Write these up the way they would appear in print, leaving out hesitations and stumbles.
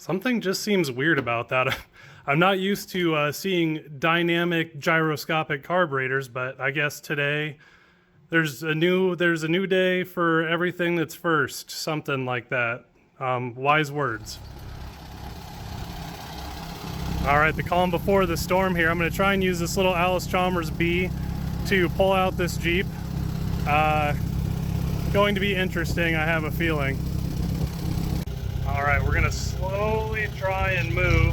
Something just seems weird about that. I'm not used to seeing dynamic gyroscopic carburetors, but I guess today there's a new day for everything that's first, something like that. Wise words. All right, the calm before the storm here. I'm going to try and use this little Allis-Chalmers B to pull out this Jeep. Going to be interesting, I have a feeling. All right, we're gonna slowly try and move.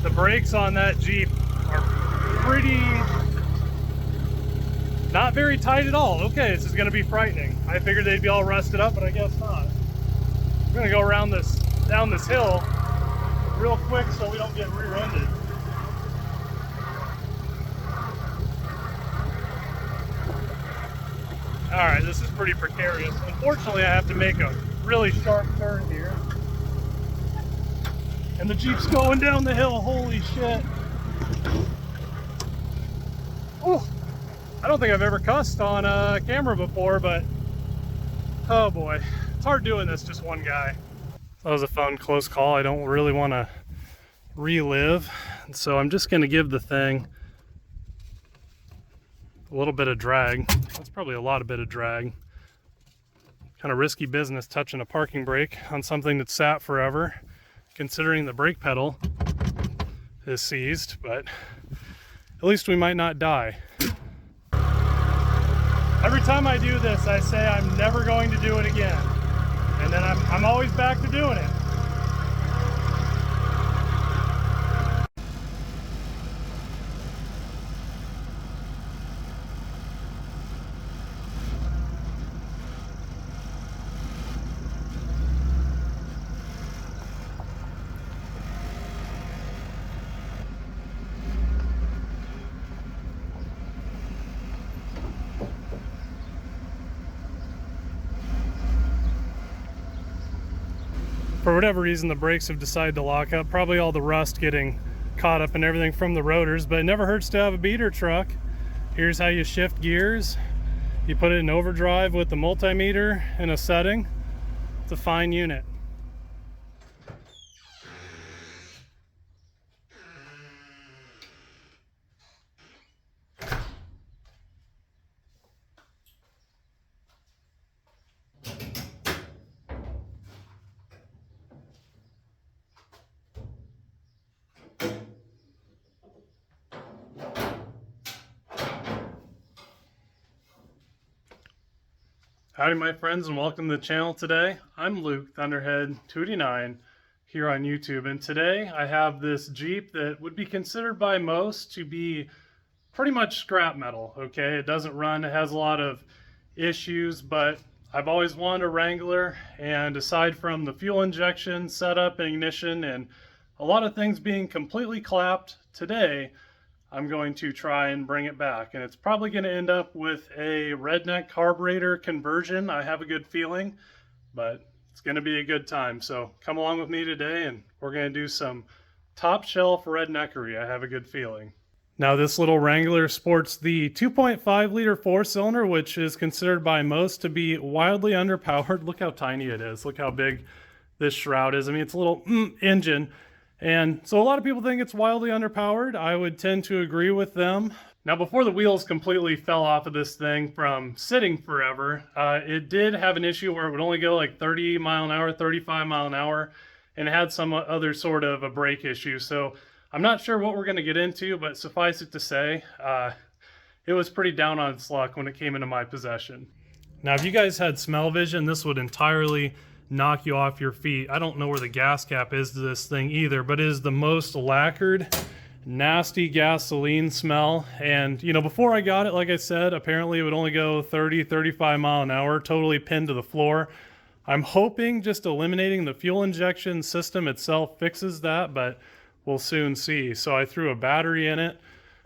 The brakes on that Jeep are pretty, not very tight at all. Okay, this is gonna be frightening. I figured they'd be all rusted up, but I guess not. We're gonna go around down this hill real quick so we don't get rear-ended. All right, this is pretty precarious. Unfortunately, I have to make a really sharp turn here. And the Jeep's going down the hill, holy shit. Oh, I don't think I've ever cussed on camera before, but oh boy, it's hard doing this just one guy. That was a fun close call. I don't really want to relive, and so I'm just gonna give the thing a little bit of drag. That's probably a lot of bit of drag. Kind of risky business touching a parking brake on something that's sat forever, considering the brake pedal is seized, but at least we might not die. Every time I do this, I say I'm never going to do it again. And then I'm always back to doing it. For whatever reason, the brakes have decided to lock up. Probably all the rust getting caught up and everything from the rotors, but it never hurts to have a beater truck. Here's how you shift gears. You put it in overdrive with the multimeter and a setting. It's a fine unit. Howdy my friends, and welcome to the channel today. I'm Luke Thunderhead289 here on YouTube, and today I have this Jeep that would be considered by most to be pretty much scrap metal, okay? It doesn't run, it has a lot of issues, but I've always wanted a Wrangler, and aside from the fuel injection, setup, and ignition, and a lot of things being completely clapped today, I'm going to try and bring it back, and it's probably going to end up with a redneck carburetor conversion. I have a good feeling, but it's going to be a good time. So come along with me today, and we're going to do some top shelf redneckery. I have a good feeling. Now this little Wrangler sports the 2.5 liter 4-cylinder, which is considered by most to be wildly underpowered. Look how tiny it is. Look how big this shroud is. I mean, it's a little engine. And so a lot of people think it's wildly underpowered. I would tend to agree with them. Now, before the wheels completely fell off of this thing from sitting forever, it did have an issue where it would only go like 30 mile an hour, 35 mile an hour, and it had some other sort of a brake issue. So I'm not sure what we're going to get into, but suffice it to say, it was pretty down on its luck when it came into my possession. Now, if you guys had smell vision, this would entirely knock you off your feet. I don't know where the gas cap is to this thing either, but it is the most lacquered, nasty gasoline smell. And you know, before I got it, like I said, apparently it would only go 30-35 mile an hour, totally pinned to the floor. I'm hoping just eliminating the fuel injection system itself fixes that, but we'll soon see. So I threw a battery in it,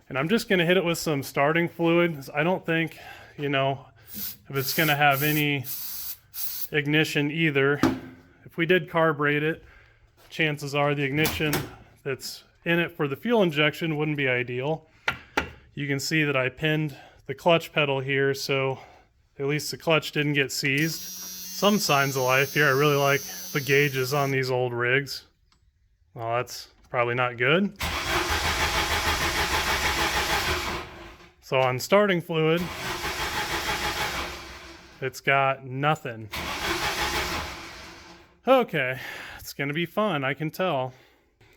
and I'm just going to hit it with some starting fluid. I don't think, you know, if it's going to have any ignition either. If we did carburate it, chances are the ignition that's in it for the fuel injection wouldn't be ideal. You can see that I pinned the clutch pedal here, so at least the clutch didn't get seized. Some signs of life here. I really like the gauges on these old rigs. Well, that's probably not good. So on starting fluid, it's got nothing. Okay, it's gonna be fun, I can tell.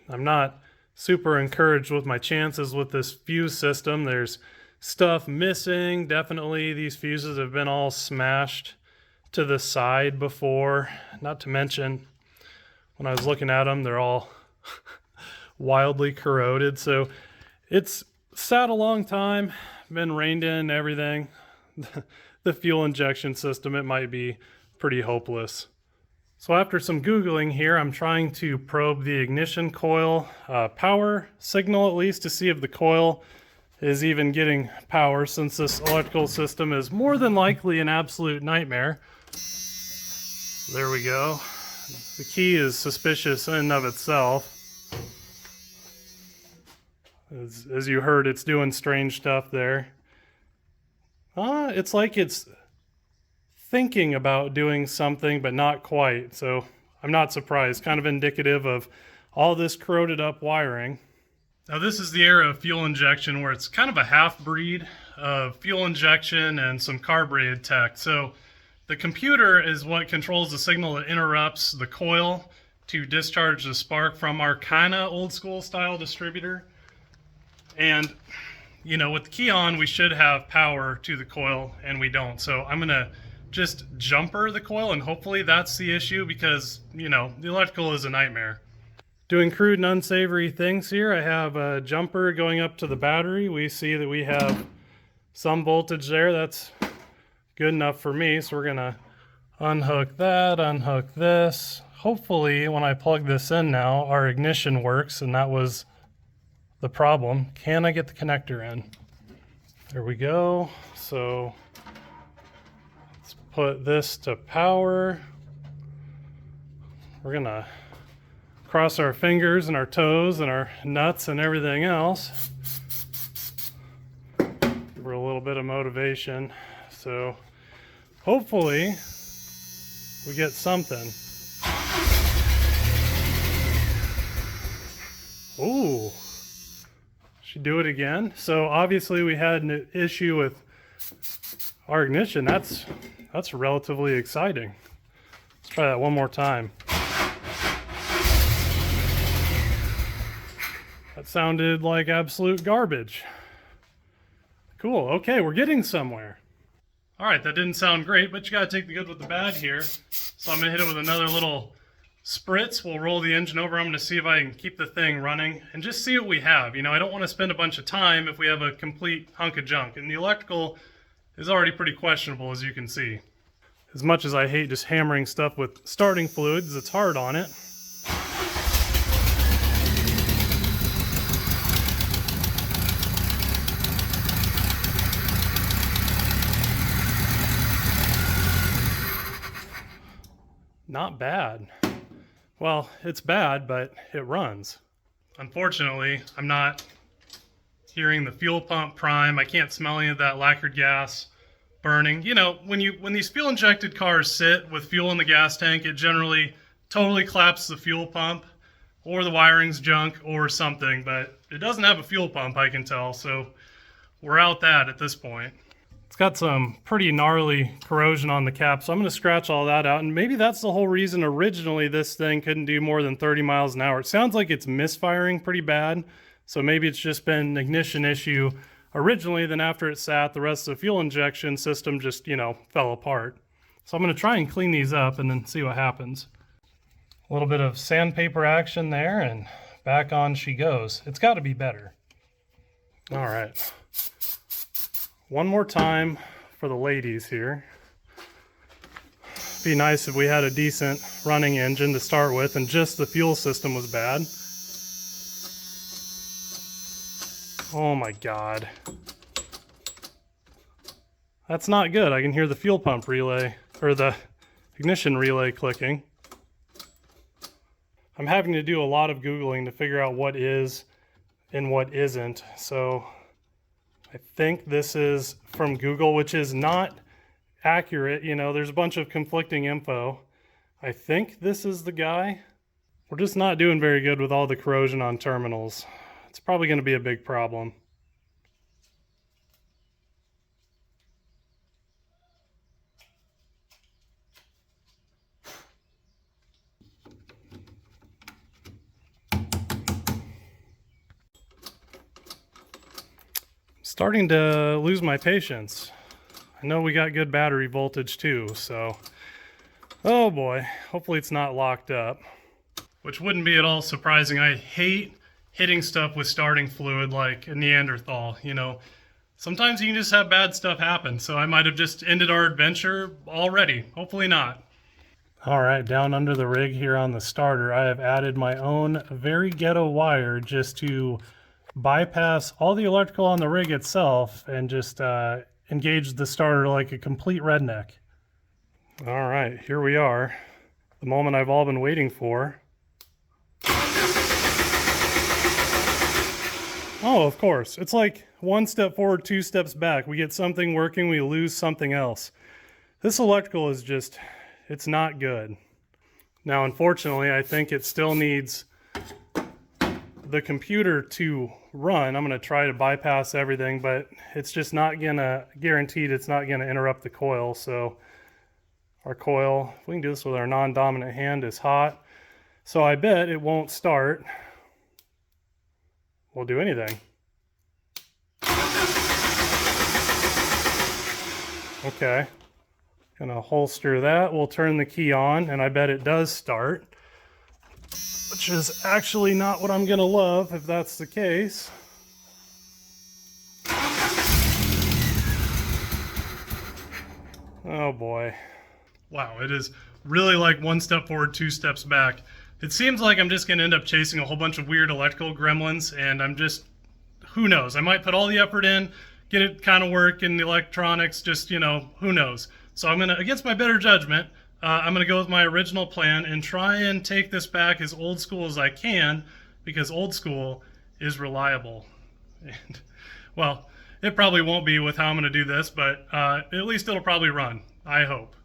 I'm not super encouraged with my chances with this fuse system. There's stuff missing. Definitely these fuses have been all smashed to the side before. Not to mention, when I was looking at them, they're all wildly corroded. So it's sat a long time, been rained in and everything. The fuel injection system, it might be pretty hopeless. So after some Googling here, I'm trying to probe the ignition coil power signal, at least, to see if the coil is even getting power, since this electrical system is more than likely an absolute nightmare. There we go. The key is suspicious in and of itself. As you heard, it's doing strange stuff there. It's like it's thinking about doing something, but not quite. So I'm not surprised. Kind of indicative of all this corroded up wiring. Now this is the era of fuel injection where it's kind of a half breed of fuel injection and some carbureted tech. So the computer is what controls the signal that interrupts the coil to discharge the spark from our kind of old school style distributor. And you know, with the key on, we should have power to the coil, and we don't. So I'm gonna just jumper the coil, and hopefully that's the issue, because, you know, the electrical is a nightmare. Doing crude and unsavory things here. I have a jumper going up to the battery. We see that we have some voltage there. That's good enough for me. So we're gonna unhook that, unhook this. Hopefully when I plug this in now, our ignition works, and that was the problem. Can I get the connector in? There we go. So let's put this to power. We're gonna cross our fingers and our toes and our nuts and everything else. Give her a little bit of motivation. So hopefully we get something. Ooh. Should do it again. So obviously we had an issue with our ignition. That's relatively exciting. Let's try that one more time. That sounded like absolute garbage. Cool. Okay, we're getting somewhere. All right, that didn't sound great, but you gotta take the good with the bad here. So I'm gonna hit it with another little spritz. We'll roll the engine over. I'm going to see if I can keep the thing running and just see what we have. You know, I don't want to spend a bunch of time if we have a complete hunk of junk. And the electrical is already pretty questionable, as you can see. As much as I hate just hammering stuff with starting fluids, it's hard on it. Not bad. Well, it's bad, but it runs. Unfortunately, I'm not hearing the fuel pump prime. I can't smell any of that lacquered gas burning. You know, when these fuel injected cars sit with fuel in the gas tank, it generally totally claps the fuel pump, or the wiring's junk or something, but it doesn't have a fuel pump, I can tell, so we're out that at this point. It's got some pretty gnarly corrosion on the cap, so I'm going to scratch all that out, and maybe that's the whole reason originally this thing couldn't do more than 30 miles an hour. It sounds like it's misfiring pretty bad, so maybe it's just been an ignition issue originally, then after it sat, the rest of the fuel injection system just, you know, fell apart. So I'm going to try and clean these up and then see what happens. A little bit of sandpaper action there, and back on she goes. It's got to be better. All right. One more time for the ladies here. Be nice if we had a decent running engine to start with and just the fuel system was bad. Oh my God. That's not good. I can hear the fuel pump relay, or the ignition relay clicking. I'm having to do a lot of Googling to figure out what is and what isn't. So I think this is from Google, which is not accurate. You know, there's a bunch of conflicting info. I think this is the guy. We're just not doing very good with all the corrosion on terminals. It's probably going to be a big problem. Starting to lose my patience. I know we got good battery voltage too, so oh boy, hopefully it's not locked up. Which wouldn't be at all surprising. I hate hitting stuff with starting fluid like a Neanderthal, you know. Sometimes you can just have bad stuff happen, so I might have just ended our adventure already. Hopefully not. Alright, down under the rig here on the starter, I have added my own very ghetto wire just to bypass all the electrical on the rig itself and just engage the starter like a complete redneck. Alright, here we are. The moment I've all been waiting for. Oh, of course. It's like one step forward, two steps back. We get something working, we lose something else. This electrical is just, it's not good. Now, unfortunately, I think it still needs the computer to run. I'm going to try to bypass everything, but it's just not going to, guaranteed it's not going to interrupt the coil. So our coil, if we can do this with our non-dominant hand, is hot. So I bet it won't start. We'll do anything. Okay. Gonna holster that. We'll turn the key on, and I bet it does start. Which is actually not what I'm gonna love if that's the case. Oh boy. Wow, it is really like one step forward, two steps back. It seems like I'm just gonna end up chasing a whole bunch of weird electrical gremlins, and I'm just, who knows? I might put all the effort in, get it kind of work in the electronics, just, you know, who knows? So I'm gonna, against my better judgment, I'm gonna go with my original plan and try and take this back as old school as I can, because old school is reliable. And, well, it probably won't be with how I'm gonna do this, but at least it'll probably run, I hope.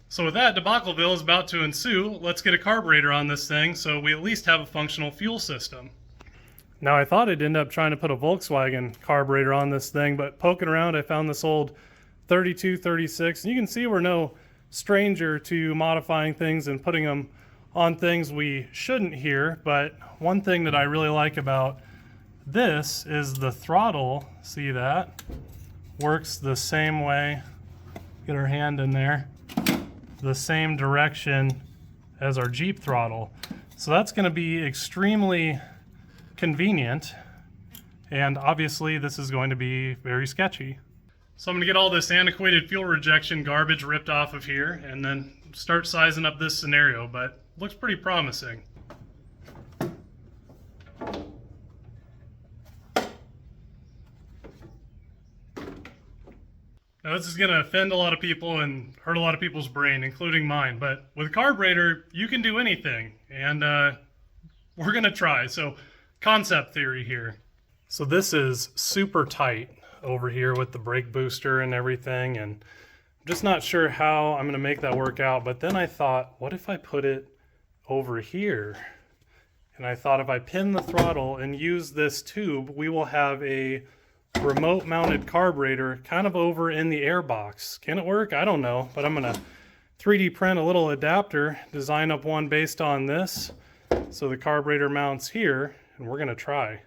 So with that, Debacleville is about to ensue. Let's get a carburetor on this thing so we at least have a functional fuel system. Now I thought I'd end up trying to put a Volkswagen carburetor on this thing, but poking around I found this old 3236, and you can see we're no stranger to modifying things and putting them on things we shouldn't here, but one thing that I really like about this is the throttle, see that? Works the same way, get our hand in there, the same direction as our Jeep throttle. So that's going to be extremely convenient, and obviously this is going to be very sketchy. So I'm going to get all this antiquated fuel rejection garbage ripped off of here and then start sizing up this scenario, but looks pretty promising. Now this is going to offend a lot of people and hurt a lot of people's brain, including mine, but with a carburetor, you can do anything, and we're going to try. So concept theory here. So this is super tight over here with the brake booster and everything, and I'm just not sure how I'm going to make that work out. But then I thought, what if I put it over here? And I thought if I pin the throttle and use this tube, we will have a remote mounted carburetor kind of over in the air box. Can it work? I don't know, but I'm going to 3D print a little adapter, design up one based on this, so the carburetor mounts here, and we're going to try.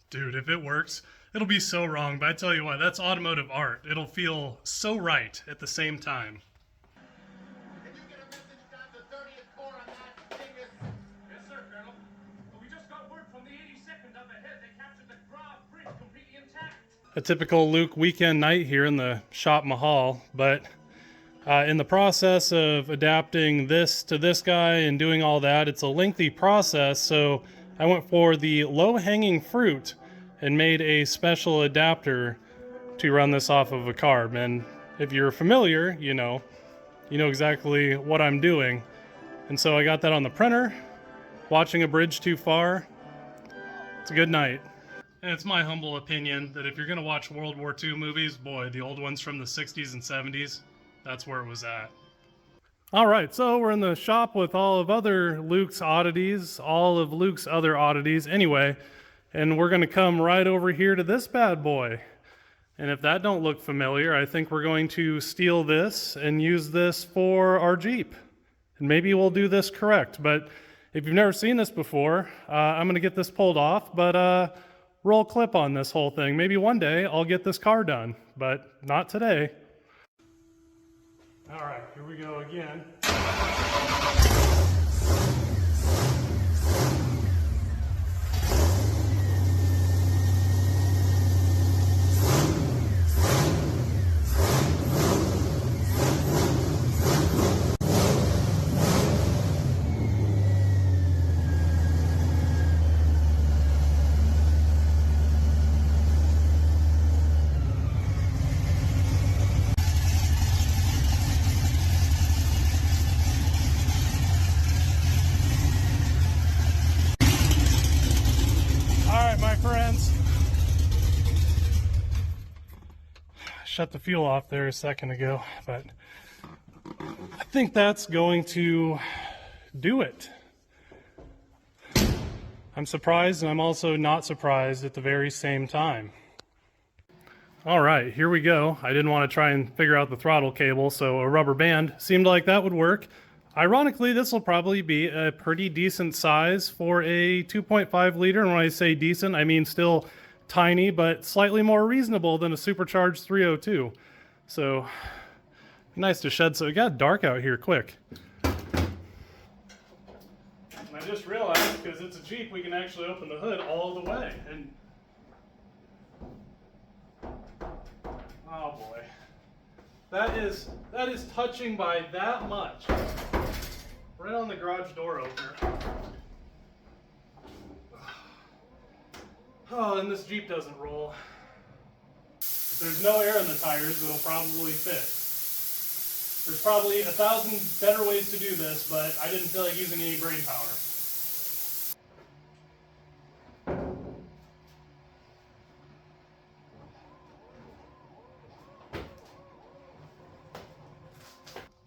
Dude, if it works, it'll be so wrong, but I tell you what, that's automotive art. It'll feel so right at the same time. Did you get a message down to 30th Corps on that Dingus? Yes, sir, Colonel. But we just got word from the 82nd up ahead. They captured the Grave Bridge completely intact. A typical Luke weekend night here in the shop mahal, but in the process of adapting this to this guy and doing all that, it's a lengthy process, so I went for the low-hanging fruit and made a special adapter to run this off of a carb. And if you're familiar, you know exactly what I'm doing. And so I got that on the printer, watching A Bridge Too Far. It's a good night. And it's my humble opinion that if you're gonna watch World War II movies, boy, the old ones from the 60s and 70s, that's where it was at. All right, so we're in the shop with all of Luke's other oddities anyway, and we're gonna come right over here to this bad boy. And if that don't look familiar, I think we're going to steal this and use this for our Jeep. And maybe we'll do this correct, but if you've never seen this before, I'm gonna get this pulled off, but roll clip on this whole thing. Maybe one day I'll get this car done, but not today. All right, here we go again. My friends, shut the fuel off there a second ago, but I think that's going to do it. I'm surprised, and I'm also not surprised at the very same time. All right, here we go. I didn't want to try and figure out the throttle cable, so a rubber band seemed like that would work. Ironically, this will probably be a pretty decent size for a 2.5 liter. And when I say decent, I mean still tiny, but slightly more reasonable than a supercharged 302. So nice to shed. So it got dark out here quick. And I just realized, because it's a Jeep, we can actually open the hood all the way. And oh boy, that is touching by that much. Right on the garage door opener. Oh, and this Jeep doesn't roll. If there's no air in the tires, it'll probably fit. There's probably 1,000 better ways to do this, but I didn't feel like using any brain power.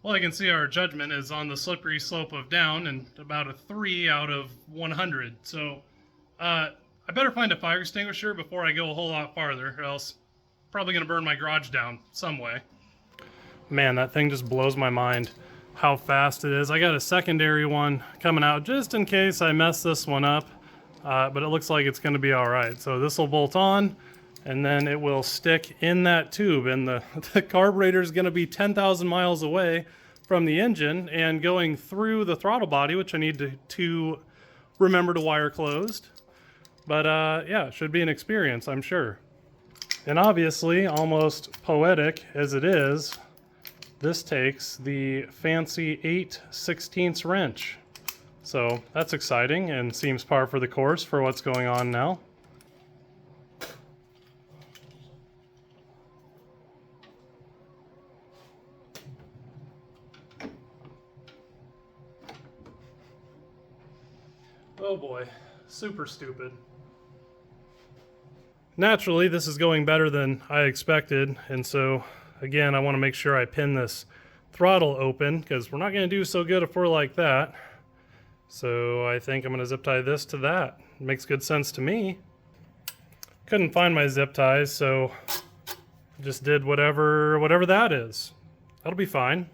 Well, I can see our judgment is on the slippery slope of down and about a 3 out of 100. So I better find a fire extinguisher before I go a whole lot farther, or else I'm probably going to burn my garage down some way. Man, that thing just blows my mind how fast it is. I got a secondary one coming out just in case I mess this one up, but it looks like it's going to be all right. So this will bolt on, and then it will stick in that tube, and the carburetor is going to be 10,000 miles away from the engine and going through the throttle body, which I need to remember to wire closed. But yeah, it should be an experience, I'm sure. And obviously, almost poetic as it is, this takes the fancy 8/16 wrench. So that's exciting and seems par for the course for what's going on now. Oh boy, super stupid. Naturally, this is going better than I expected, and so again, I want to make sure I pin this throttle open because we're not going to do so good if we're like that. So I think I'm going to zip tie this to that. It makes good sense to me. Couldn't find my zip ties, so I just did whatever that is. That'll be fine.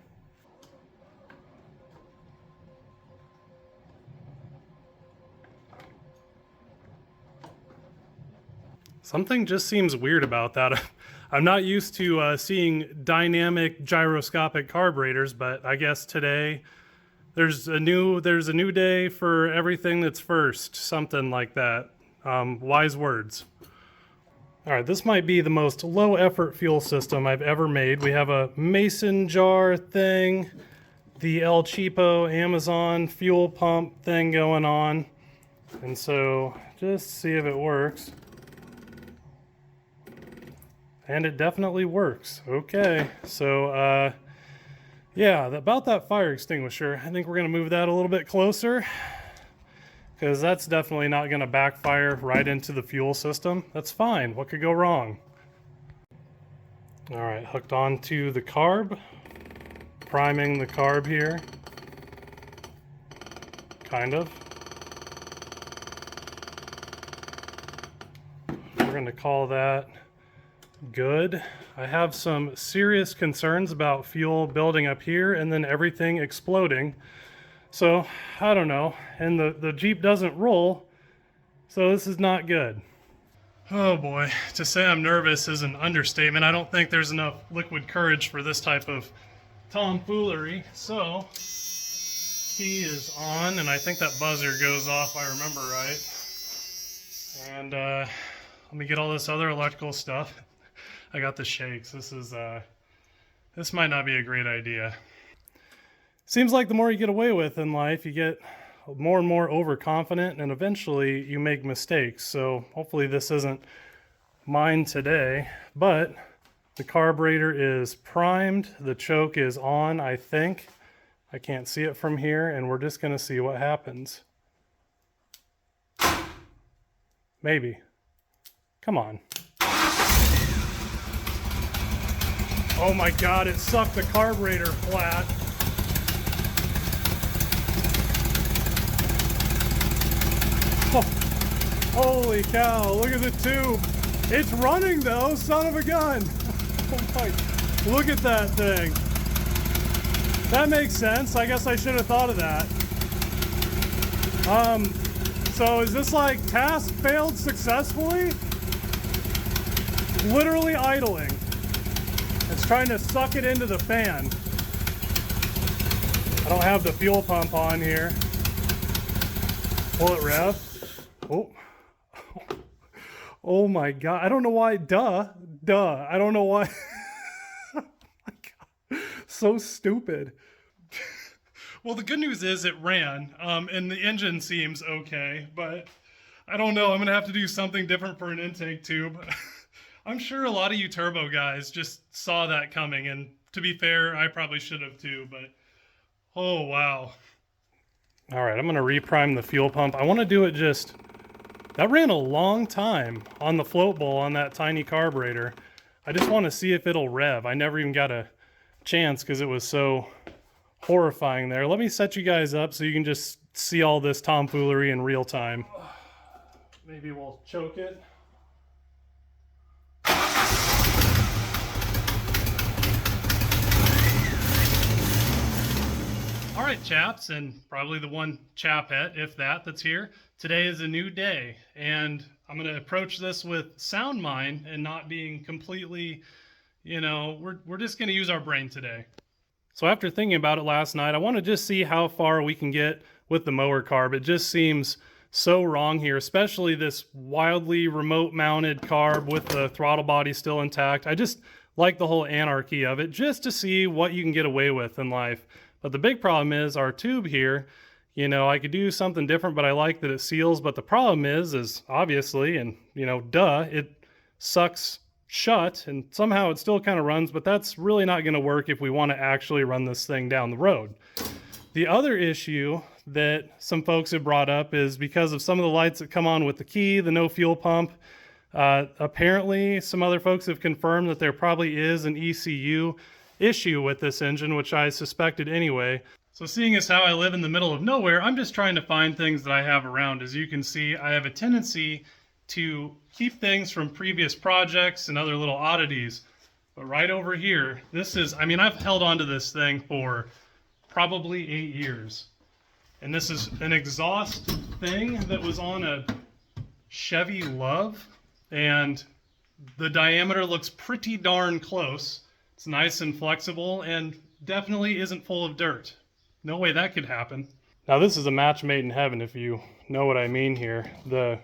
Something just seems weird about that. I'm not used to seeing dynamic gyroscopic carburetors, but I guess today there's a new day for everything that's first, something like that. Wise words. All right, this might be the most low effort fuel system I've ever made. We have a mason jar thing, the El Cheapo Amazon fuel pump thing going on, and so just see if it works. And it definitely works. Okay, so yeah, about that fire extinguisher, I think we're gonna move that a little bit closer because that's definitely not gonna backfire right into the fuel system. That's fine, what could go wrong? All right, hooked on to the carb. priming the carb here. Kind of. We're going to call that good. I have some serious concerns about fuel building up here and then everything exploding. So, I don't know. And the Jeep doesn't roll, so this is not good. Oh boy, to say I'm nervous is an understatement. I don't think there's enough liquid courage for this type of tomfoolery. So, key is on, and I think that buzzer goes off, if I remember right. And let me get all this other electrical stuff. I got the shakes. This might not be a great idea. Seems like the more you get away with in life, you get more and more overconfident, and eventually you make mistakes. So hopefully this isn't mine today, but the carburetor is primed. The choke is on, I think. I can't see it from here, and we're just gonna see what happens. Maybe. Come on. Oh my God, it sucked the carburetor flat. Oh, holy cow, look at the tube. It's running though, son of a gun. Oh my, look at that thing. That makes sense. I guess I should have thought of that. So is this like task failed successfully? Literally idling. It's trying to suck it into the fan. I don't have the fuel pump on here. Will it rev? Oh. Oh my God. I don't know why. Duh. I don't know why. Oh my God. So stupid. Well, the good news is it ran, and the engine seems okay, but I don't know. I'm going to have to do something different for an intake tube. I'm sure a lot of you turbo guys just saw that coming, and to be fair, I probably should have too, but oh wow. All right, I'm going to reprime the fuel pump. I want to do it just, that ran a long time on the float bowl on that tiny carburetor. I just want to see if it'll rev. I never even got a chance because it was so horrifying there. Let me set you guys up so you can just see all this tomfoolery in real time. Maybe we'll choke it. All right, chaps, and probably the one chapette, if that's here. Today is a new day, and I'm going to approach this with sound mind and not being completely, you know, we're just going to use our brain today. So after thinking about it last night, I want to just see how far we can get with the mower carb. It just seems so wrong here, especially this wildly remote mounted carb with the throttle body still intact. I just like the whole anarchy of it, just to see what you can get away with in life. But the big problem is our tube here. You know, I could do something different, but I like that it seals. But the problem is obviously, and you know, duh, it sucks shut, and somehow it still kind of runs, but that's really not going to work if we want to actually run this thing down the road. The other issue that some folks have brought up is because of some of the lights that come on with the key, the no fuel pump. Apparently, some other folks have confirmed that there probably is an ECU issue with this engine, which I suspected anyway. So seeing as how I live in the middle of nowhere, I'm just trying to find things that I have around. As you can see, I have a tendency to keep things from previous projects and other little oddities. But right over here, this is, I mean, I've held onto this thing for probably 8 years. And this is an exhaust thing that was on a Chevy Love, and the diameter looks pretty darn close. It's nice and flexible and definitely isn't full of dirt. No way that could happen. Now this is a match made in heaven, if you know what I mean here. The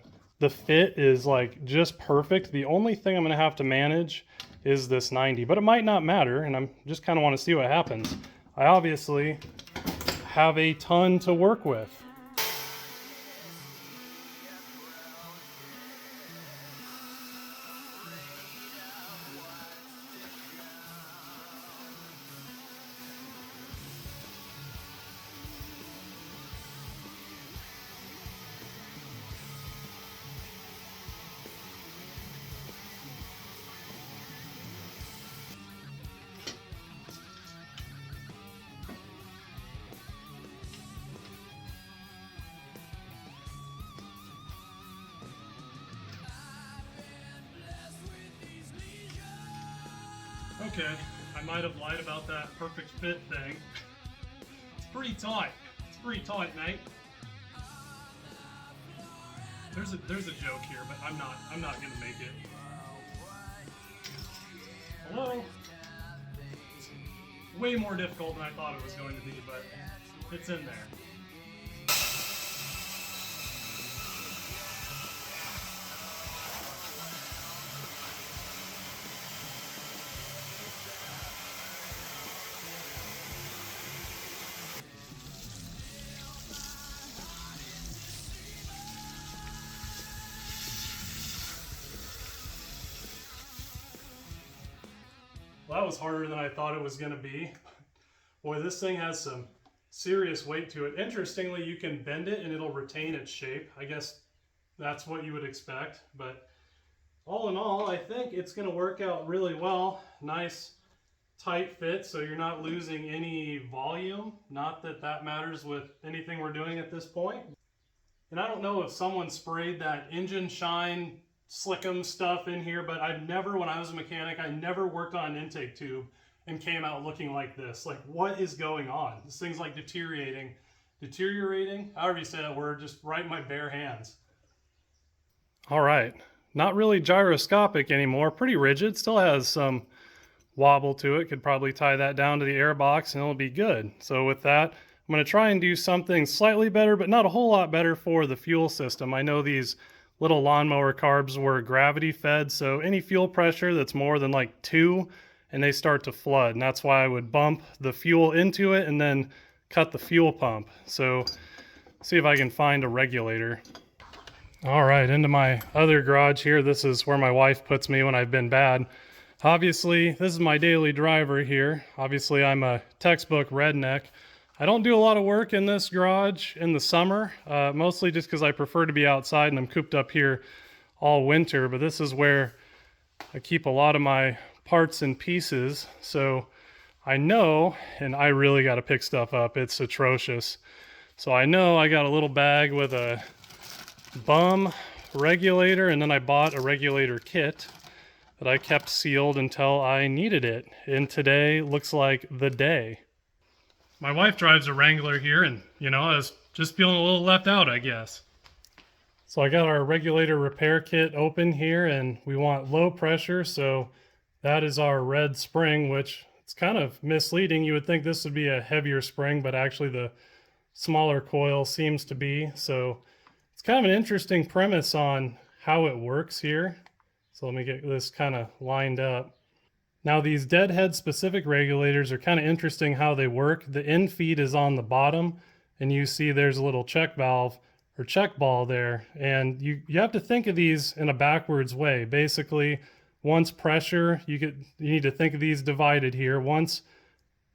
fit is like just perfect. The only thing I'm gonna have to manage is this 90, but it might not matter, and I'm just kind of want to see what happens. I obviously have a ton to work with. Okay, I might have lied about that perfect fit thing. It's pretty tight. It's pretty tight, mate. There's a joke here, but I'm not gonna make it. Hello? It's way more difficult than I thought it was going to be, but it's in there. Well, that was harder than I thought it was going to be. Boy, this thing has some serious weight to it. Interestingly, you can bend it and it'll retain its shape. I guess that's what you would expect. But all in all, I think it's going to work out really well. Nice, tight fit, so you're not losing any volume. Not that that matters with anything we're doing at this point. And I don't know if someone sprayed that engine shine Slickum stuff in here, but I've never, when I was a mechanic, I never worked on an intake tube and came out looking like this. Like, what is going on? This thing's like deteriorating, however you say that word, just right in my bare hands. All right, not really gyroscopic anymore, pretty rigid, still has some wobble to it. Could probably tie that down to the air box and it'll be good. So with that, I'm going to try and do something slightly better, but not a whole lot better for the fuel system. I know these little lawnmower carbs were gravity fed, so any fuel pressure that's more than like 2 and they start to flood, and that's why I would bump the fuel into it and then cut the fuel pump. So see if I can find a regulator. All right, into my other garage here. This is where my wife puts me when I've been bad. Obviously, this is my daily driver here. Obviously, I'm a textbook redneck. I don't do a lot of work in this garage in the summer, mostly just because I prefer to be outside and I'm cooped up here all winter, but this is where I keep a lot of my parts and pieces. So I know, and I really got to pick stuff up, it's atrocious. So I know I got a little bag with a bum regulator, and then I bought a regulator kit that I kept sealed until I needed it. And today looks like the day. My wife drives a Wrangler here, and, you know, I was just feeling a little left out, I guess. So I got our regulator repair kit open here, and we want low pressure, so that is our red spring, which it's kind of misleading. You would think this would be a heavier spring, but actually the smaller coil seems to be. So it's kind of an interesting premise on how it works here. So let me get this kind of lined up. Now these deadhead specific regulators are kind of interesting how they work. The end feed is on the bottom, and you see there's a little check valve or check ball there. And you have to think of these in a backwards way. Basically, once pressure, you need to think of these divided here. Once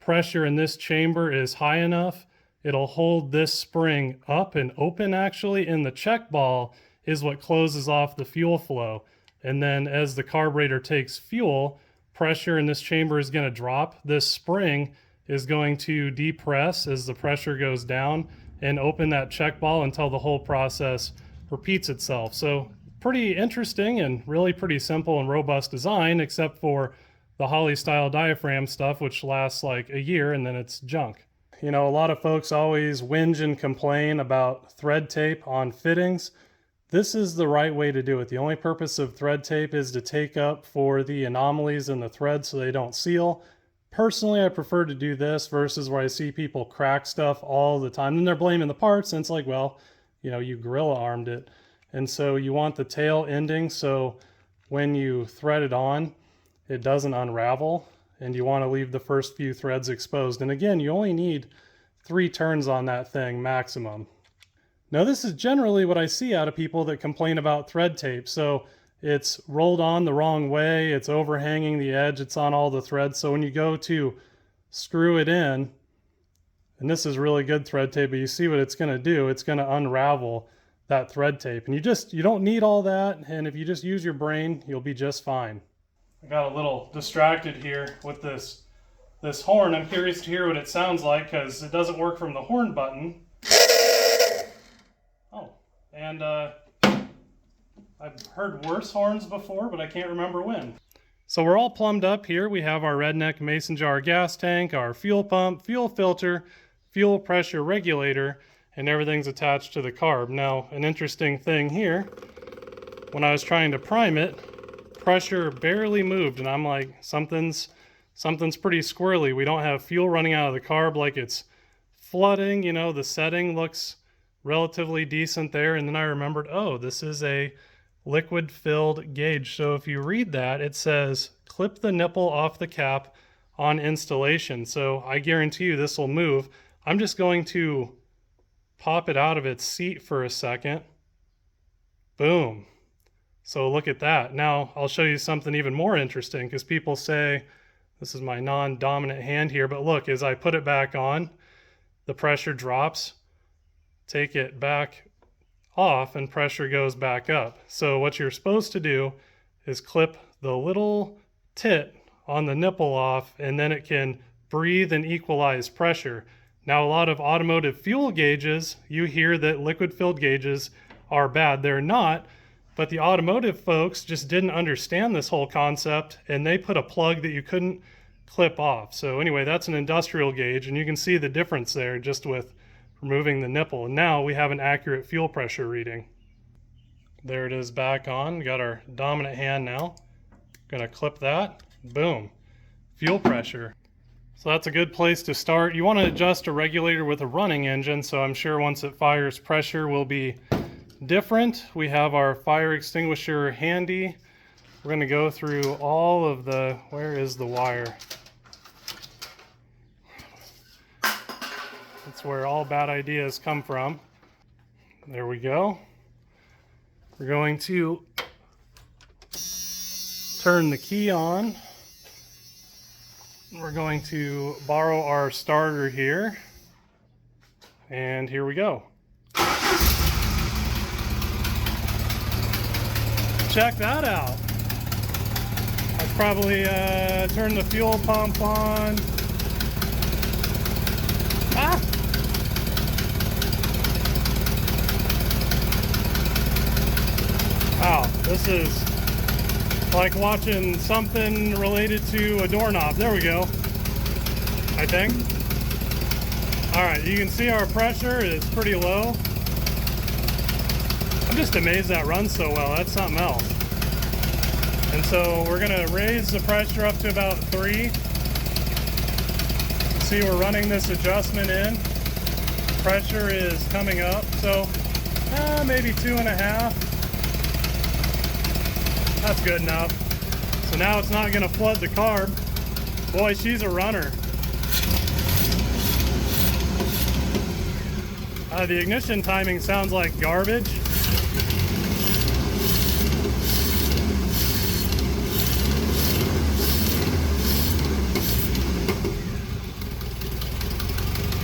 pressure in this chamber is high enough, it'll hold this spring up and open actually, and the check ball is what closes off the fuel flow. And then as the carburetor takes fuel, pressure in this chamber is going to drop. This spring is going to depress as the pressure goes down and open that check ball until the whole process repeats itself. So pretty interesting and really pretty simple and robust design, except for the Holley style diaphragm stuff, which lasts like a year and then it's junk. You know, a lot of folks always whinge and complain about thread tape on fittings. This is the right way to do it. The only purpose of thread tape is to take up for the anomalies in the thread so they don't seal. Personally, I prefer to do this versus where I see people crack stuff all the time. And they're blaming the parts, and it's like, well, you know, you gorilla armed it. And so you want the tail ending so when you thread it on, it doesn't unravel, and you want to leave the first few threads exposed. And again, you only need 3 turns on that thing maximum. Now this is generally what I see out of people that complain about thread tape. So it's rolled on the wrong way, it's overhanging the edge, it's on all the threads. So when you go to screw it in, and this is really good thread tape, but you see what it's going to do, it's going to unravel that thread tape. And you don't need all that, and if you just use your brain, you'll be just fine. I got a little distracted here with this horn. I'm curious to hear what it sounds like because it doesn't work from the horn button. Oh, and I've heard worse horns before, but I can't remember when. So we're all plumbed up here. We have our Redneck Mason jar gas tank, our fuel pump, fuel filter, fuel pressure regulator, and everything's attached to the carb. Now, an interesting thing here, when I was trying to prime it, pressure barely moved, and I'm like, something's pretty squirrely. We don't have fuel running out of the carb like it's flooding. You know, the setting looks relatively decent there. And then I remembered, oh, this is a liquid filled gauge. So if you read that, it says clip the nipple off the cap on installation. So I guarantee you this will move. I'm just going to pop it out of its seat for a second. Boom. So look at that. Now I'll show you something even more interesting, because people say, this is my non-dominant hand here, but look, as I put it back on, the pressure drops. Take it back off and pressure goes back up. So what you're supposed to do is clip the little tit on the nipple off, and then it can breathe and equalize pressure. Now, a lot of automotive fuel gauges, you hear that liquid filled gauges are bad. They're not, but the automotive folks just didn't understand this whole concept, and they put a plug that you couldn't clip off. So anyway, that's an industrial gauge, and you can see the difference there just with removing the nipple. And now we have an accurate fuel pressure reading. There it is back on. We got our dominant hand now. Gonna clip that. Boom. Fuel pressure. So that's a good place to start. You want to adjust a regulator with a running engine, so I'm sure once it fires, pressure will be different. We have our fire extinguisher handy. We're going to go through all of the, where is the wire? That's where all bad ideas come from. There we go. We're going to turn the key on. We're going to borrow our starter here. And here we go. Check that out. I'd probably turn the fuel pump on. Ah! Wow, this is like watching something related to a doorknob. There we go, I think. All right, you can see our pressure is pretty low. I'm just amazed that runs so well. That's something else. And so we're gonna raise the pressure up to about 3. See, we're running this adjustment in. Pressure is coming up, so maybe 2.5. That's good enough. So now it's not gonna flood the carb. Boy, she's a runner. The ignition timing sounds like garbage.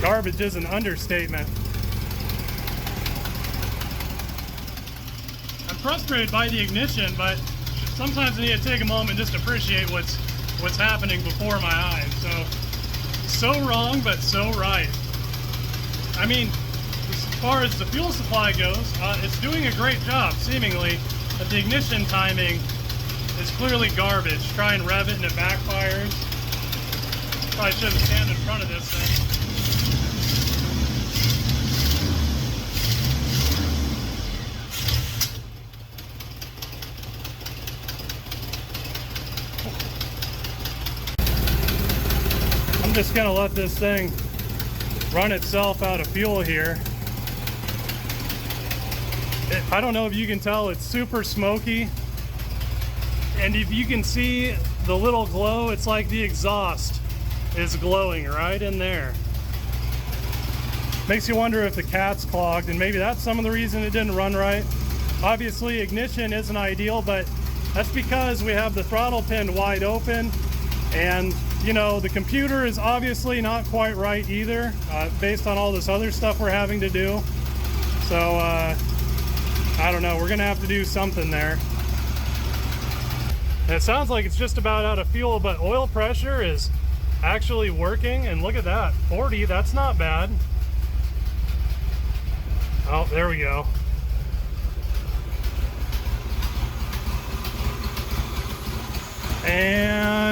Garbage is an understatement. I'm frustrated by the ignition, but sometimes I need to take a moment and just appreciate what's happening before my eyes. So wrong, but so right. I mean, as far as the fuel supply goes, it's doing a great job, seemingly, but the ignition timing is clearly garbage. Try and rev it and it backfires. Probably shouldn't stand in front of this thing. I'm just gonna let this thing run itself out of fuel here. I don't know if you can tell, it's super smoky. And if you can see the little glow, it's like the exhaust is glowing right in there. Makes you wonder if the cat's clogged, and maybe that's some of the reason it didn't run right. Obviously ignition isn't ideal, but that's because we have the throttle pin wide open, and you know, the computer is obviously not quite right either, based on all this other stuff we're having to do. So I don't know, we're gonna have to do something there. And it sounds like it's just about out of fuel, but oil pressure is actually working, and look at that, 40, that's not bad. Oh, there we go. And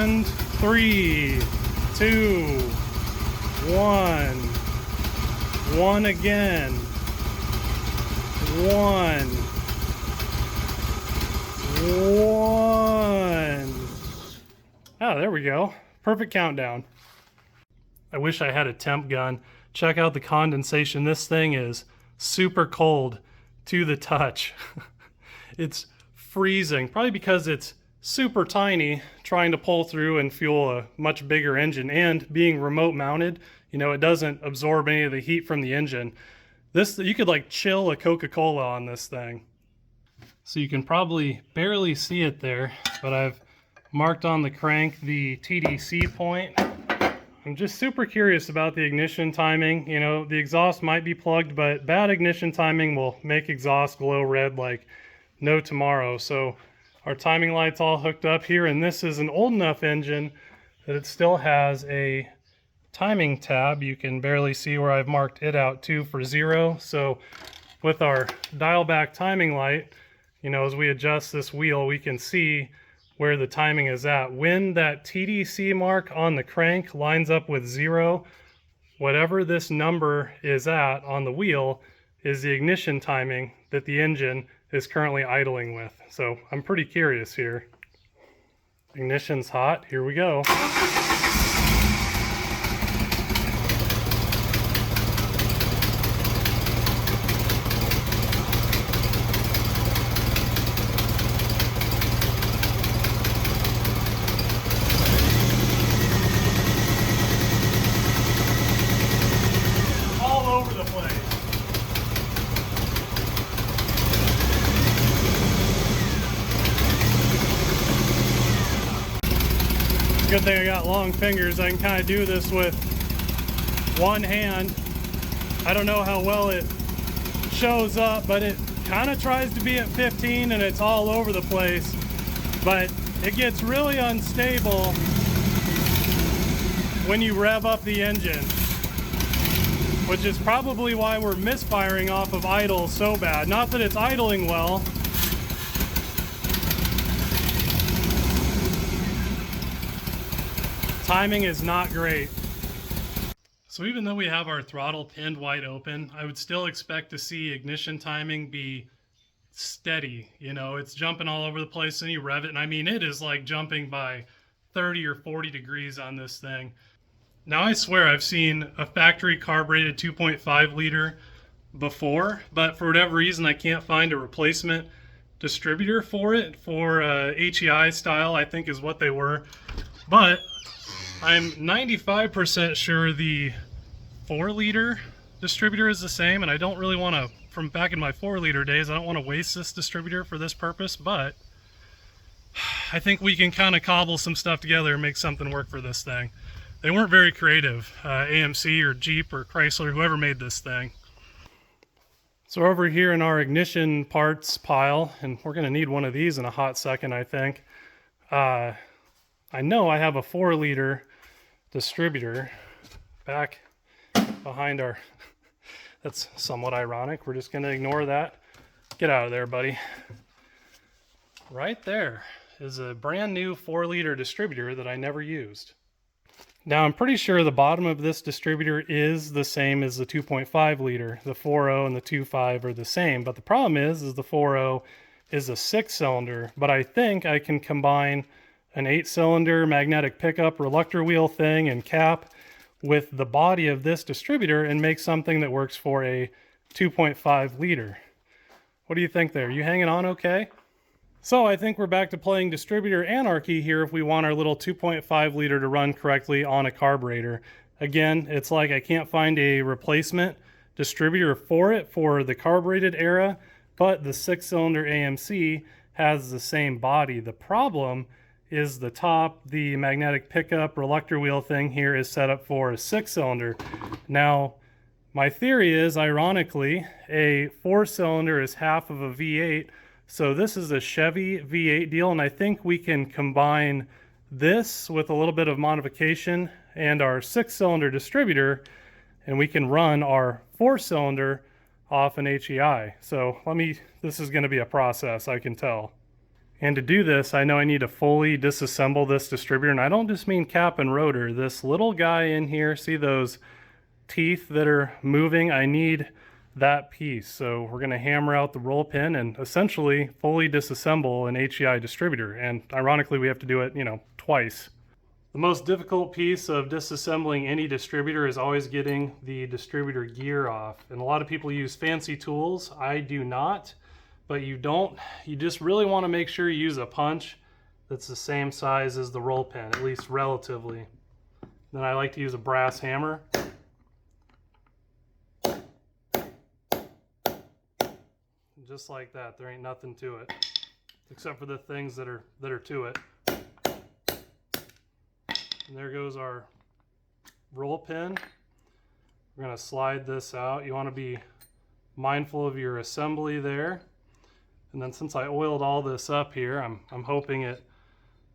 And 3, 2, 1. 1 again. 1. 1. Oh, there we go. Perfect countdown. I wish I had a temp gun. Check out the condensation. This thing is super cold to the touch. It's freezing, probably because it's super tiny, trying to pull through and fuel a much bigger engine, and being remote mounted, you know, it doesn't absorb any of the heat from the engine. This, you could like chill a Coca-Cola on this thing. So you can probably barely see it there, but I've marked on the crank the TDC point. I'm just super curious about the ignition timing. You know, the exhaust might be plugged, but bad ignition timing will make exhaust glow red like no tomorrow. So our timing light's all hooked up here, and this is an old enough engine that it still has a timing tab. You can barely see where I've marked it out too for 0. So with our dial back timing light, you know, as we adjust this wheel, we can see where the timing is at. When that TDC mark on the crank lines up with 0, whatever this number is at on the wheel is the ignition timing that the engine is currently idling with. So I'm pretty curious here. Ignition's hot, here we go. Good thing I got long fingers. I can kind of do this with one hand. I don't know how well it shows up, but it kind of tries to be at 15 and it's all over the place. But it gets really unstable when you rev up the engine, which is probably why we're misfiring off of idle so bad. Not that it's idling well. Timing is not great. So even though we have our throttle pinned wide open, I would still expect to see ignition timing be steady. You know, it's jumping all over the place and you rev it, and I mean, it is like jumping by 30 or 40 degrees on this thing. Now I swear I've seen a factory carbureted 2.5 liter before, but for whatever reason I can't find a replacement distributor for it. For HEI style, I think is what they were. But I'm 95% sure the 4-liter distributor is the same, and I don't really want to, from back in my 4-liter days, I don't want to waste this distributor for this purpose, but I think we can kind of cobble some stuff together and make something work for this thing. They weren't very creative, AMC or Jeep or Chrysler, whoever made this thing. So over here in our ignition parts pile, and we're going to need one of these in a hot second, I think. I know I have a 4-liter distributor back behind our, that's somewhat ironic. We're just going to ignore that. Get out of there, buddy. Right there is a brand new 4-liter distributor that I never used. Now I'm pretty sure the bottom of this distributor is the same as the 2.5 liter. The 4.0 and the 2.5 are the same, but the problem is the 4.0 is a 6-cylinder, but I think I can combine an 8-cylinder magnetic pickup reluctor wheel thing and cap with the body of this distributor and make something that works for a 2.5 liter. What do you think there? You hanging on okay? So I think we're back to playing distributor anarchy here if we want our little 2.5 liter to run correctly on a carburetor. Again, it's like I can't find a replacement distributor for it for the carbureted era, but the 6-cylinder AMC has the same body. The problem is the top, the magnetic pickup reluctor wheel thing here is set up for a 6-cylinder. Now, my theory is, ironically, a 4-cylinder is half of a V8, so this is a Chevy V8 deal, and I think we can combine this with a little bit of modification and our 6-cylinder distributor, and we can run our 4-cylinder off an HEI. So this is going to be a process, I can tell. And to do this, I know I need to fully disassemble this distributor, and I don't just mean cap and rotor. This little guy in here, see those teeth that are moving? I need that piece. So we're gonna hammer out the roll pin and essentially fully disassemble an HEI distributor. And ironically, we have to do it, twice. The most difficult piece of disassembling any distributor is always getting the distributor gear off. And a lot of people use fancy tools. I do not, but you just really want to make sure you use a punch that's the same size as the roll pin, at least relatively. Then I like to use a brass hammer. Just like that. There ain't nothing to it, except for the things that are to it. And there goes our roll pin. We're going to slide this out. You want to be mindful of your assembly there. And then since I oiled all this up here, I'm hoping it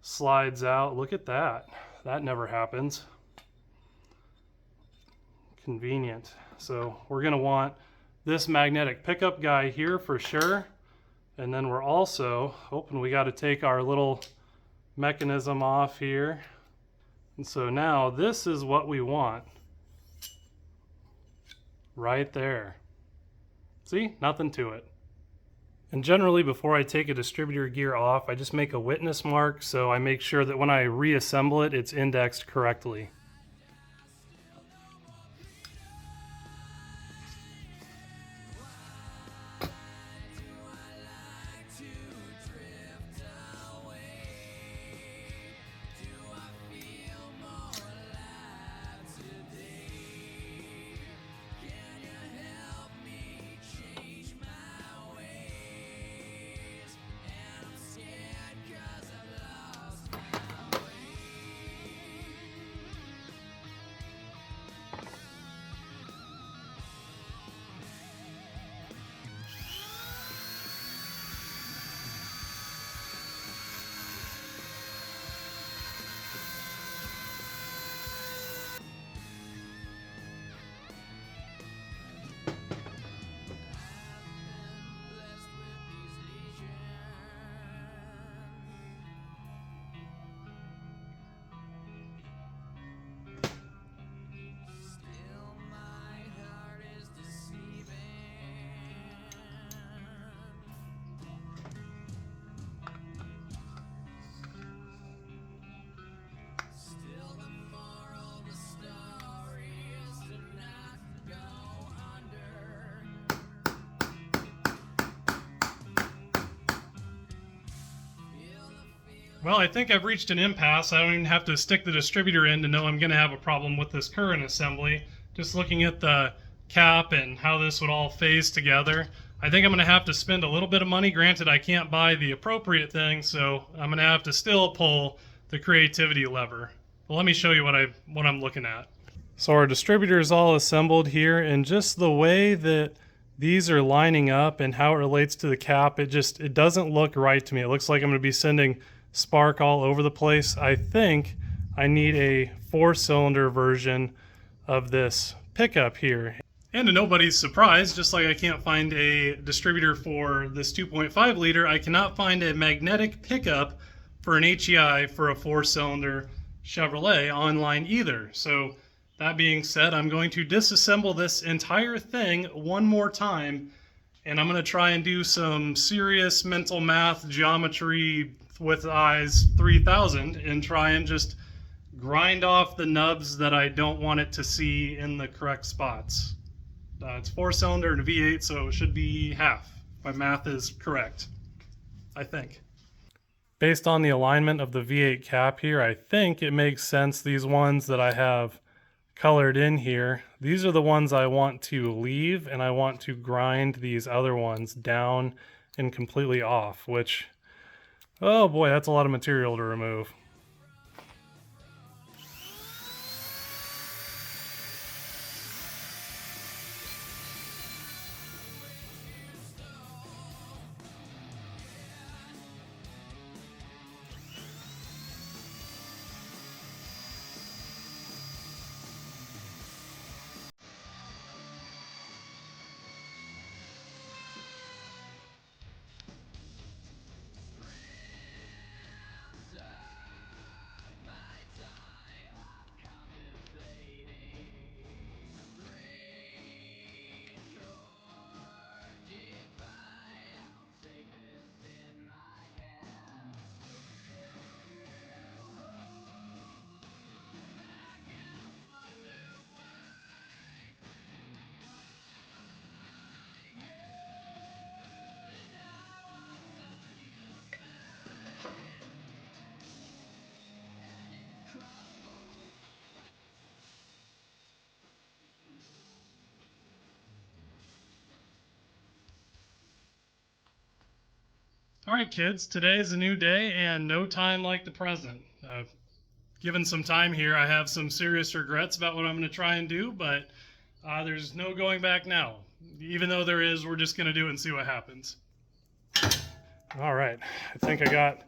slides out. Look at that. That never happens. Convenient. So we're going to want this magnetic pickup guy here for sure. And then we're also hoping we got to take our little mechanism off here. And so now this is what we want. Right there. See? Nothing to it. And generally before I take a distributor gear off, I just make a witness mark so I make sure that when I reassemble it, it's indexed correctly. Well, I think I've reached an impasse. I don't even have to stick the distributor in to know I'm going to have a problem with this current assembly. Just looking at the cap and how this would all phase together, I think I'm going to have to spend a little bit of money. Granted, I can't buy the appropriate thing, so I'm going to have to still pull the creativity lever. Well, let me show you what I'm looking at. So our distributor is all assembled here, and just the way that these are lining up and how it relates to the cap, it doesn't look right to me. It looks like I'm going to be sending spark all over the place. I think I need a 4-cylinder version of this pickup here. And to nobody's surprise, just like I can't find a distributor for this 2.5 liter, I cannot find a magnetic pickup for an HEI for a 4-cylinder Chevrolet online either. So that being said, I'm going to disassemble this entire thing one more time, and I'm going to try and do some serious mental math geometry with eyes 3000 and try and just grind off the nubs that I don't want it to see in the correct spots. It's 4-cylinder and a V8, so it should be half. My math is correct, I think. Based on the alignment of the V8 cap here, I think it makes sense. These ones that I have colored in here, these are the ones I want to leave, and I want to grind these other ones down and completely off, which, oh boy, that's a lot of material to remove. All right, kids, today is a new day and no time like the present. Given some time here, I have some serious regrets about what I'm going to try and do, but there's no going back now. Even though there is, we're just going to do it and see what happens. All right, I think I got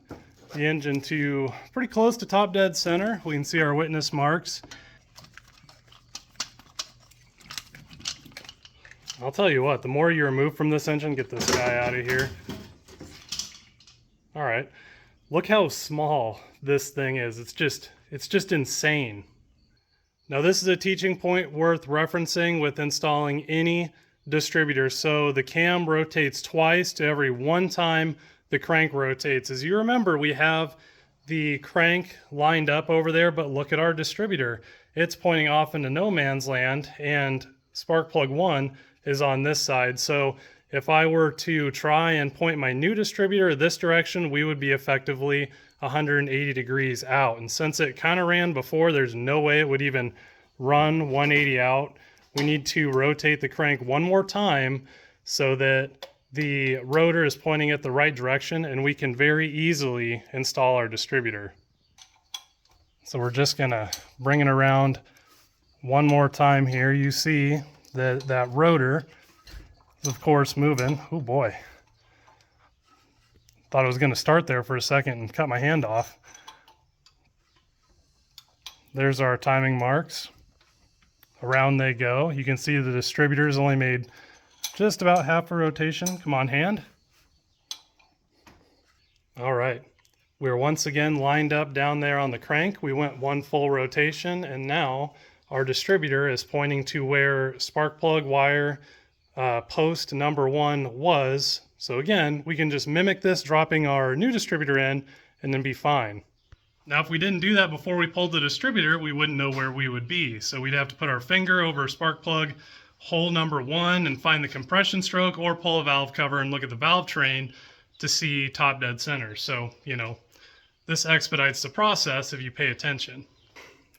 the engine to pretty close to top dead center. We can see our witness marks. I'll tell you what, the more you remove from this engine, get this guy out of here. All right, look how small this thing is. It's just insane. Now this is a teaching point worth referencing with installing any distributor. So the cam rotates twice to every one time the crank rotates. As you remember, we have the crank lined up over there, but look at our distributor. It's pointing off into no man's land, and spark plug 1 is on this side. So if I were to try and point my new distributor this direction, we would be effectively 180 degrees out. And since it kind of ran before, there's no way it would even run 180 out. We need to rotate the crank one more time so that the rotor is pointing at the right direction, and we can very easily install our distributor. So we're just gonna bring it around one more time here. You see that rotor is of course moving. Oh boy. Thought I was gonna start there for a second and cut my hand off. There's our timing marks. Around they go. You can see the distributor is only made just about half a rotation. Come on, hand. All right. We're once again lined up down there on the crank. We went one full rotation, and now our distributor is pointing to where spark plug wire post number 1 was. So again, we can just mimic this, dropping our new distributor in, and then be fine. Now, if we didn't do that before we pulled the distributor, we wouldn't know where we would be. So we'd have to put our finger over spark plug hole number 1 and find the compression stroke, or pull a valve cover and look at the valve train to see top dead center. So, you know, this expedites the process if you pay attention.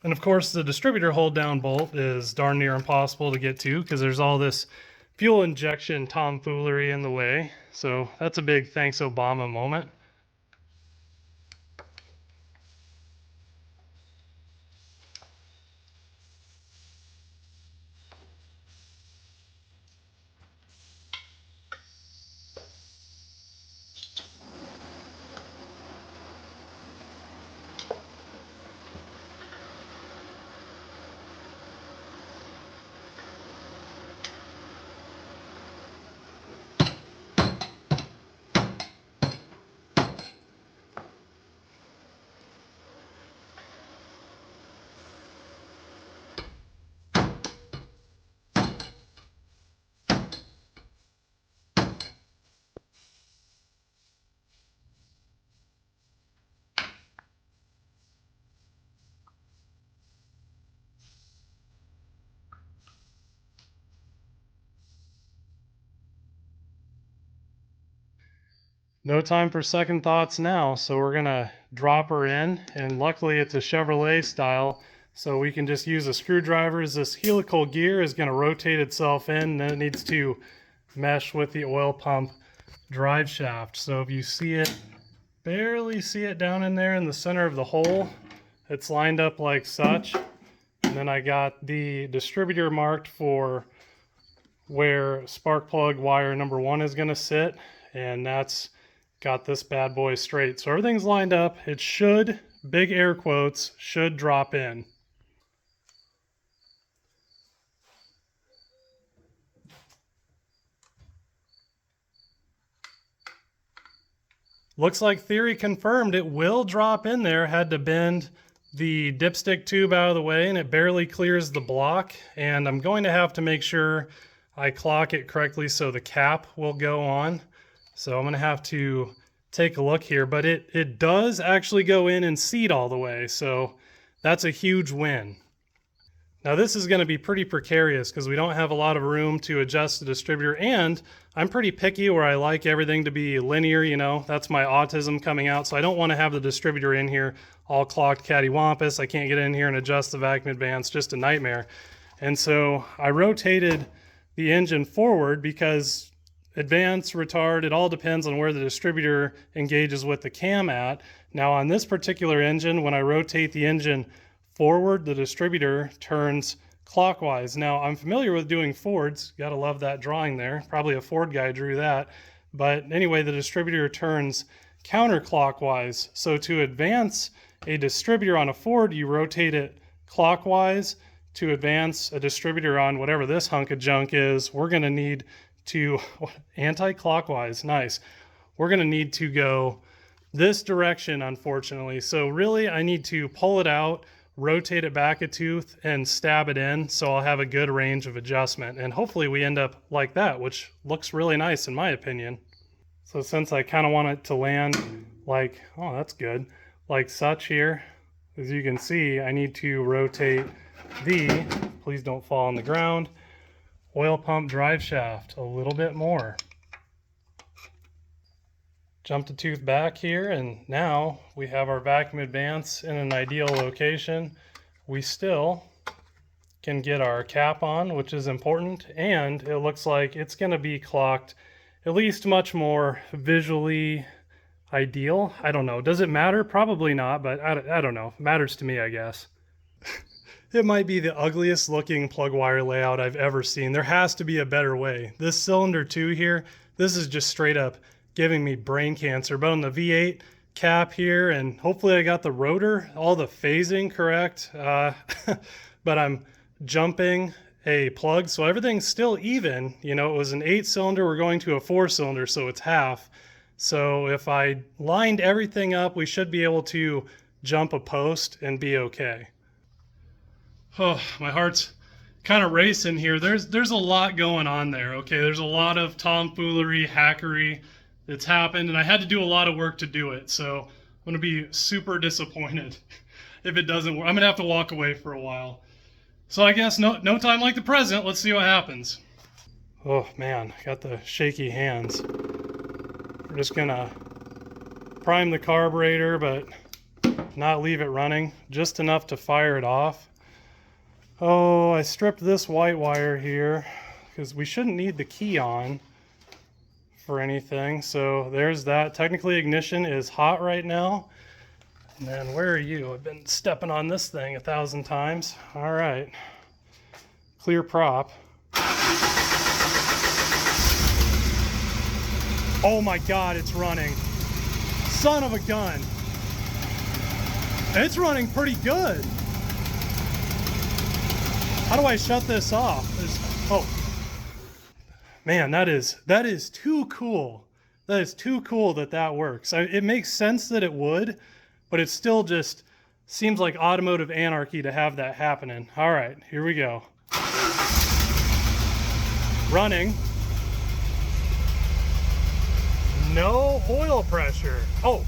And of course, the distributor hold down bolt is darn near impossible to get to because there's all this fuel injection tomfoolery in the way. So that's a big thanks Obama moment. No time for second thoughts now, so we're gonna drop her in, and luckily it's a Chevrolet style, so we can just use a screwdriver. As this helical gear is gonna rotate itself in, and then it needs to mesh with the oil pump drive shaft. So if you see it, barely see it down in there in the center of the hole, it's lined up like such. And then I got the distributor marked for where spark plug wire number 1 is gonna sit, and that's got this bad boy straight. So everything's lined up. It should, big air quotes, should drop in. Looks like theory confirmed. It will drop in there. Had to bend the dipstick tube out of the way, and it barely clears the block. And I'm going to have to make sure I clock it correctly so the cap will go on. So I'm going to have to take a look here, but it does actually go in and seat all the way. So that's a huge win. Now this is going to be pretty precarious because we don't have a lot of room to adjust the distributor, and I'm pretty picky where I like everything to be linear, you know, that's my autism coming out. So I don't want to have the distributor in here all clocked cattywampus. I can't get in here and adjust the vacuum advance, just a nightmare. And so I rotated the engine forward because advance, retard, it all depends on where the distributor engages with the cam at. Now on this particular engine, when I rotate the engine forward, the distributor turns clockwise. Now I'm familiar with doing Fords, gotta love that drawing there. Probably a Ford guy drew that. But anyway, the distributor turns counterclockwise. So to advance a distributor on a Ford, you rotate it clockwise. To advance a distributor on whatever this hunk of junk is, we're gonna need to, anti-clockwise, nice. We're gonna need to go this direction, unfortunately. So really I need to pull it out, rotate it back a tooth, and stab it in so I'll have a good range of adjustment. And hopefully we end up like that, which looks really nice in my opinion. So since I kind of want it to land like, oh, that's good, like such here, as you can see, I need to rotate the, please don't fall on the ground, oil pump drive shaft a little bit more. Jump the tooth back here, and now we have our vacuum advance in an ideal location. We still can get our cap on, which is important, and it looks like it's going to be clocked at least much more visually ideal. I don't know. Does it matter? Probably not, but I don't know. It matters to me, I guess. It might be the ugliest looking plug wire layout I've ever seen. There has to be a better way. This cylinder 2 here, this is just straight up giving me brain cancer. But on the V8 cap here, and hopefully I got the rotor, all the phasing correct, but I'm jumping a plug, so everything's still even. You know, it was an 8-cylinder, we're going to a 4-cylinder, so it's half. So if I lined everything up, we should be able to jump a post and be okay. Oh, my heart's kind of racing here. There's a lot going on there, okay? There's a lot of tomfoolery, hackery that's happened, and I had to do a lot of work to do it, so I'm going to be super disappointed if it doesn't work. I'm going to have to walk away for a while. So I guess no time like the present. Let's see what happens. Oh, man, got the shaky hands. We're just going to prime the carburetor, but not leave it running, just enough to fire it off. Oh, I stripped this white wire here because we shouldn't need the key on for anything. So there's that. Technically ignition is hot right now. And then where are you? I've been stepping on this thing 1,000 times. All right. Clear prop. Oh my God, it's running. Son of a gun. It's running pretty good. How do I shut this off? Oh, man, that is too cool. That is too cool that works. It makes sense that it would, but it still just seems like automotive anarchy to have that happening. All right, here we go. Running. No oil pressure. Oh.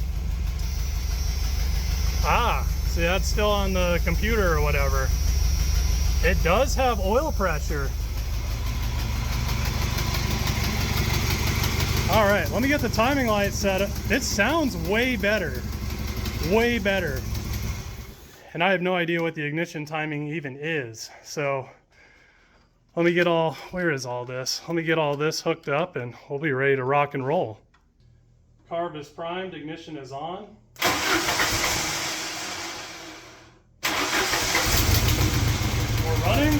Ah, see, that's still on the computer or whatever. It does have oil pressure. All right, let me get the timing light set up. It sounds way better. Way better. And I have no idea what the ignition timing even is. So let me get where is all this? Let me get all this hooked up and we'll be ready to rock and roll. Carb is primed, ignition is on. We're running.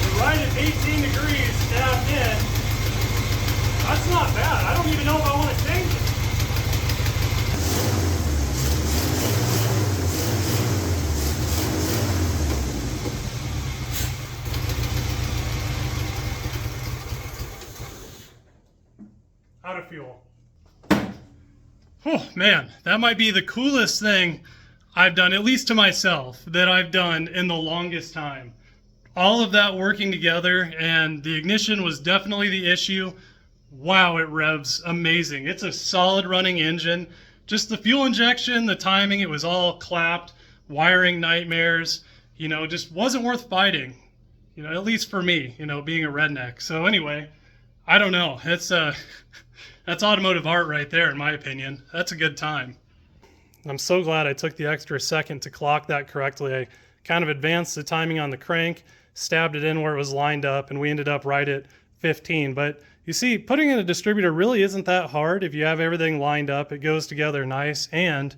We're right at 18 degrees stabbed in. That's not bad. I don't even know if I want to change it. Out of fuel. Oh man, that might be the coolest thing I've done, at least to myself, that I've done in the longest time. All of that working together, and the ignition was definitely the issue. Wow, it revs amazing. It's a solid running engine. Just the fuel injection, the timing, it was all clapped. Wiring nightmares, you know, just wasn't worth fighting. You know, at least for me, you know, being a redneck. So anyway, I don't know. That's automotive art right there, in my opinion. That's a good time. I'm so glad I took the extra second to clock that correctly. I kind of advanced the timing on the crank, stabbed it in where it was lined up, and we ended up right at 15. But you see, putting in a distributor really isn't that hard. If you have everything lined up, it goes together nice. And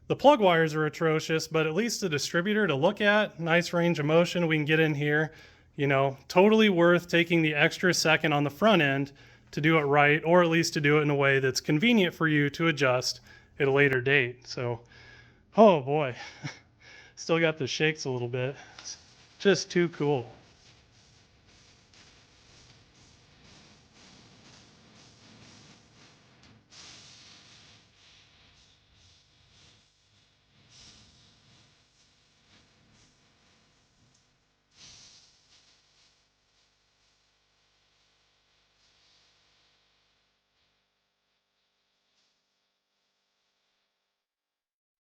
the plug wires are atrocious, but at least the distributor to look at, nice range of motion. We can get in here, you know, totally worth taking the extra second on the front end to do it right, or at least to do it in a way that's convenient for you to adjust at a later date. So, oh boy, still got the shakes a little bit. It's just too cool.